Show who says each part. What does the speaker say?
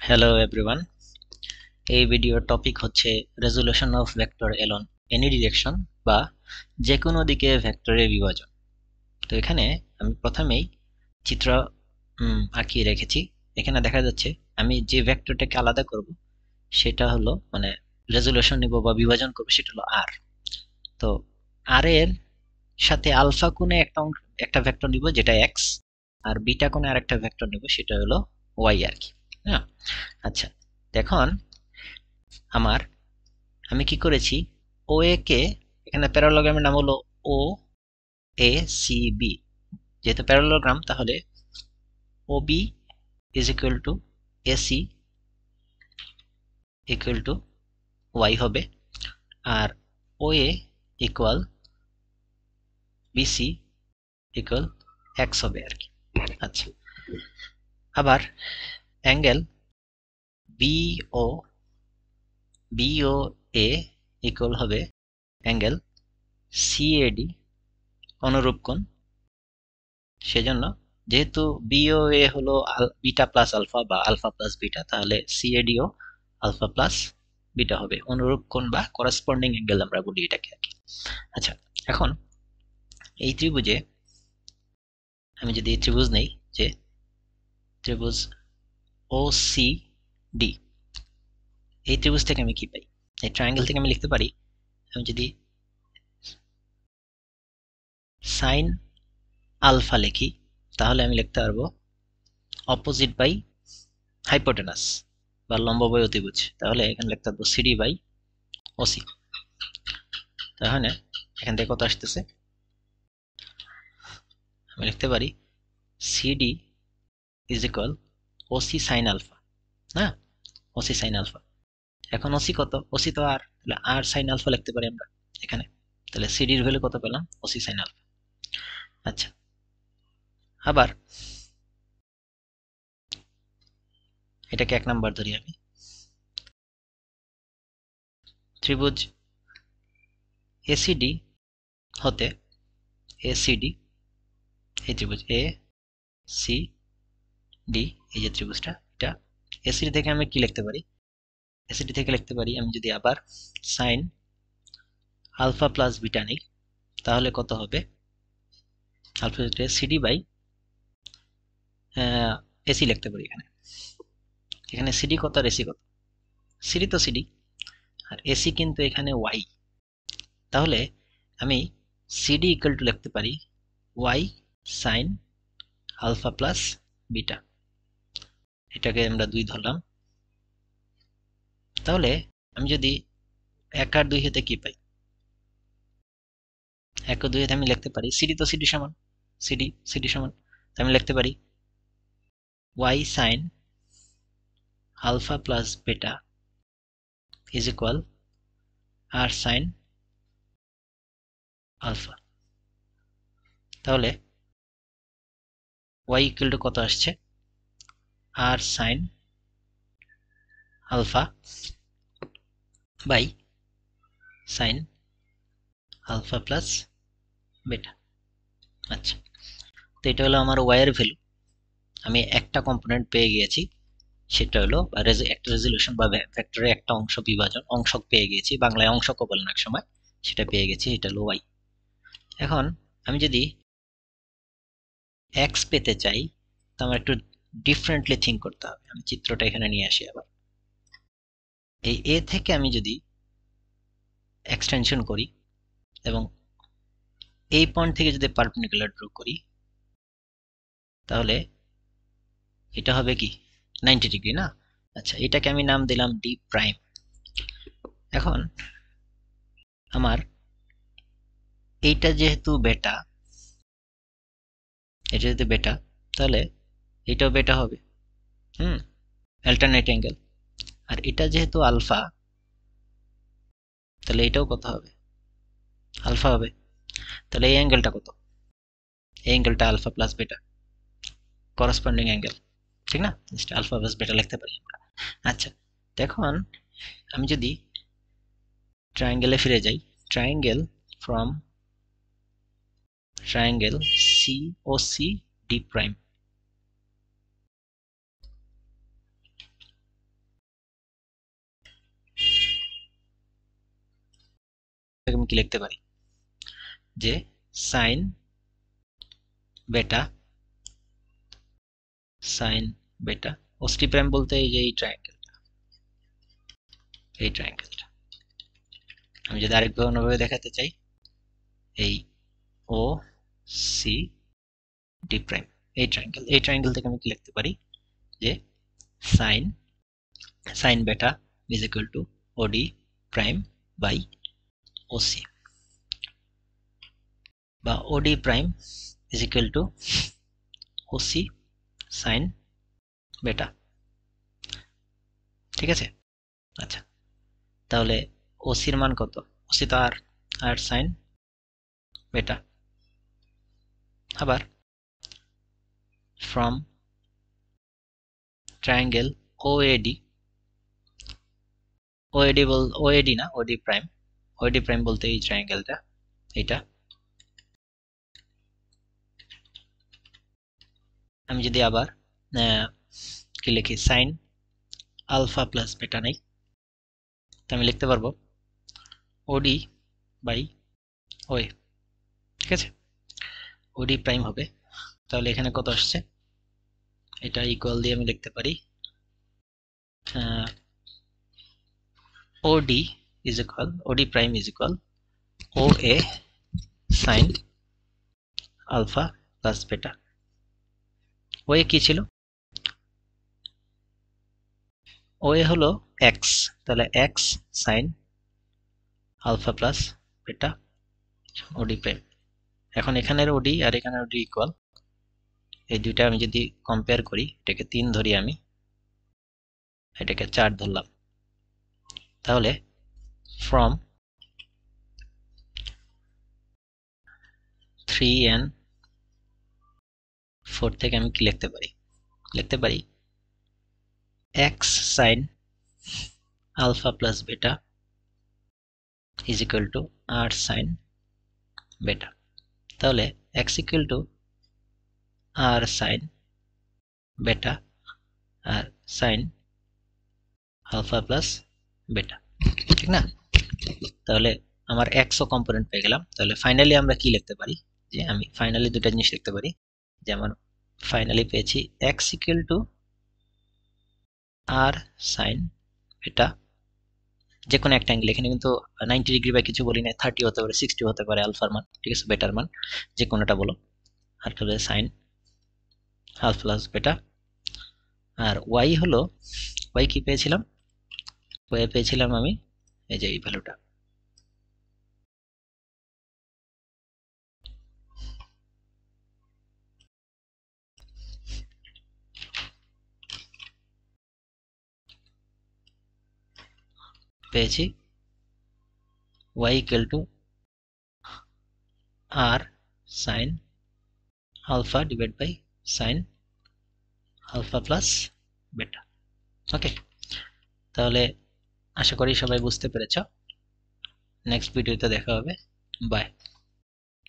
Speaker 1: Hello everyone. এই ভিডিওর topic হচ্ছে resolution of vector Elon any direction বা যে কোনো দিকে ভেক্টরের বিভাজন। তো এখানে আমি প্রথমেই চিত্র আঁকিয়ে রেখেছি। এখানে দেখা যাচ্ছে আমি যে ভেক্টরটাকে আলাদা করব সেটা হলো মানে রেজুলেশন নিব বা বিভাজন করব সেটা হলো আর। তো আর এর সাথে আলফা কোণে একটা ভেক্টর নিব যেটা এক্স, আর বিটা কোণে আরেকটা ভেক্টর নিব সেটা হলো ওয়াই আর কি। হ্যাঁ, আচ্ছা। এখন আমার আমি কি করেছি, ও এ কে এখানে প্যারালোগ্রামের নাম হলো ও এ সি বি। যেহেতু প্যারালোগ্রাম তাহলে O B is equal to A C equal to Y হবে, আর O A equal BC equal X হবে আর কি। আচ্ছা, আবার angle BO BO A equal হবে অ্যাঙ্গেল সিএডি অনুরূপ কোণ। সেজন্য যেহেতু বিওএ হলো বিটা প্লাস আলফা বা আলফা প্লাস বিটা, তাহলে সিএডিও আলফা প্লাস বিটা হবে, অনুরূপ কোণ বা করেসপন্ডিং অ্যাঙ্গেল আমরা বলি এটাকে আর কি। আচ্ছা, এখন এই ত্রিভুজে আমি যদি এই ত্রিভুজ নেই, যে ত্রিভুজ ও সি ডি, এই ত্রিভুজ থেকে আমি কি পাই? এই ট্রায়াঙ্গেল থেকে আমি লিখতে পারি, আমি যদি সাইন আলফা লিখি তাহলে আমি লিখতে পারবো অপোজিট বাই হাইপোটেনাস বা লম্ব বাই অতিভুজ। তাহলে এখানে লিখতে পারবো সিডি বাই ওসি। তাহলে এখান থেকে কত আসতেছে, আমি লিখতে পারি CD is equal OC sine alpha. না, ওসি সাইন আলফা। এখন ওসি কত? ওসি তো আর, তাহলে আর সাইন আলফা লিখতে পারি আমরা এখানে। তাহলে সিডির ভ্যালু কত পেলাম? OC sine alpha. আচ্ছা, আবার এটাকে এক নাম্বার ধরি আমি। ত্রিভুজ এসিডি হতে এসিডি, এই ত্রিভুজ এ সি ডি, এই যে ত্রিভুজটা, এটা এসিডি থেকে আমি কি লিখতে পারি? এসিডি থেকে লিখতে পারি আমি যদি আবার সাইন আলফা প্লাস বিটা নিই তাহলে কত হবে? আলফা সিডি বাই এসি লিখতে পারি এখানে। এখানে সিডি কত আর এসি কত? সিডি তো সিডি, আর এসি কিন্তু এখানে ওয়াই। তাহলে আমি সিডি ইকুয়াল টু লিখতে পারি Y sine alpha plus beta. এটাকে আমরা 2 ধরলাম। তাহলে আমি যদি 1 আর 2 হতে কি পাই? 1 ও 2 হতে আমি লিখতে পারি সিডি তো সিডি সমান, সিডি সিডি সমান, আমি লিখতে পারি Y sine alpha plus beta is equal R sine alpha. তাহলে ওয়াই ইকুয়াল টু কত আসছে? R sine alpha by sine alpha plus beta. আচ্ছা, তো এটা হলো আমার ওয়াই এর ভ্যালু। আমি একটা কম্পোনেন্ট পেয়ে গিয়েছি, সেটা হলো একটা রেজলিউশন বা ভেক্টরের একটা অংশ বিভাজন, অংশক পেয়ে গিয়েছি, বাংলায় অংশকও বলেন এক সময়, সেটা পেয়ে গেছি, এটা হলো ওয়াই। এখন আমি যদি এক্স পেতে চাই তো আমার একটু ডিফারেন্টলি থিঙ্ক করতে হবে। আমি চিত্রটা এখানে নিয়ে আসি আবার। এই এ থেকে আমি যদি এক্সটেনশন করি এবং এই পয়েন্ট থেকে যদি পারপেন্ডিকুলার ড্র করি তাহলে এটা হবে কি 90 ডিগ্রি না? আচ্ছা, এটাকে আমি নাম দিলাম ডি প্রাইম। এখন আমার এইটা যেহেতু বেটা, এটা যদি বেটা তাহলে এটাও বেটা হবে, হুম, অ্যাল্টারনেট অ্যাঙ্গেল। আর এটা যেহেতু আলফা তাহলে এটাও কত হবে? আলফা হবে। তাহলে এই অ্যাঙ্গেলটা কত? এই অ্যাঙ্গেলটা alpha plus beta, corresponding angle, ঠিক না? আলফা প্লাস বেটা লিখতে পারি আমরা। আচ্ছা, এখন আমি যদি ট্রায়াঙ্গেলে ফিরে যাই, triangle from triangle C O C D prime, থেকে আমি কি লিখতে পারি যে সাইন বেটা ওসি প্রাইম বলতে এই যে এই ট্রায়াঙ্গেলটা আমি যদি আরেকভাবে অন্যভাবে দেখাতে চাই এই ও সি ডি প্রাইম এই ট্রায়াঙ্গেল থেকে আমি কি লিখতে পারি যে sine beta is equal to OD prime by OC বা OD prime is equal to OC sine beta. ঠিক আছে, আচ্ছা তাহলে ওসির মান কত? ওসি তো আর সাইন বেটা। আবার ফ্রম ট্রায়াঙ্গেল ওএডি না ওডি প্রাইম বলতে এই ট্রায়াঙ্গেলটা এটা আমি যদি আবার কি লিখি সাইন আলফা প্লাস বেটা নেই, তো আমি লিখতে পারবো ওডি বাই ওএ। ঠিক আছে, ওডি প্রাইম হবে, তাহলে এখানে কত আসছে এটা ইকুয়াল দিয়ে আমি লিখতে পারি OD prime is equal OA sine alpha plus beta. OA কি ছিল? ওএ হলো এক্স, তাহলে এক্স সাইন আলফা প্লাস বেটা ওডি প্রাইম। এখন এখানের ওডি আর এখানের ওডি ইকুয়াল, এই দুইটা আমি যদি কম্পেয়ার করি, এটাকে 3 ধরি আমি, এটাকে 4 ধরলাম, তাহলে ফ্রম 3 and 4 থেকে আমি কি লিখতে পারি X sine alpha plus beta is equal to R sine beta. তাহলে X equal to R sine beta R sine alpha plus বেটা, ঠিক না? তাহলে আমার এক্স ও কম্পোনেন্ট পেয়ে গেলাম। তাহলে ফাইনালি আমরা কি লিখতে পারি, যে আমি ফাইনালি দুটো জিনিস লিখতে পারি, যে আমার ফাইনালি পেয়েছি X equal to R sine beta, যে কোনো একটা অ্যাঙ্গেল, এখানে কিন্তু 90 ডিগ্রি বা কিছু বলি না, 30 হতে পারে, 60 হতে পারে আলফার মান, ঠিক আছে, বেটার মান যে কোনোটা বলো, আর তাহলে সাইন আলফা প্লাস বেটা। আর ওয়াই হলো, ওয়াই কি পেয়েছিলাম? ওয়াই পেয়েছিলাম আমি এই যে এই ভ্যালুটা, পেয়েছি y equal to r sin alpha divided by sin alpha plus beta। ওকে, তাহলে আশা করি সবাই বুঝতে পেরেছ। নেক্সট ভিডিওতে দেখা হবে, বাই।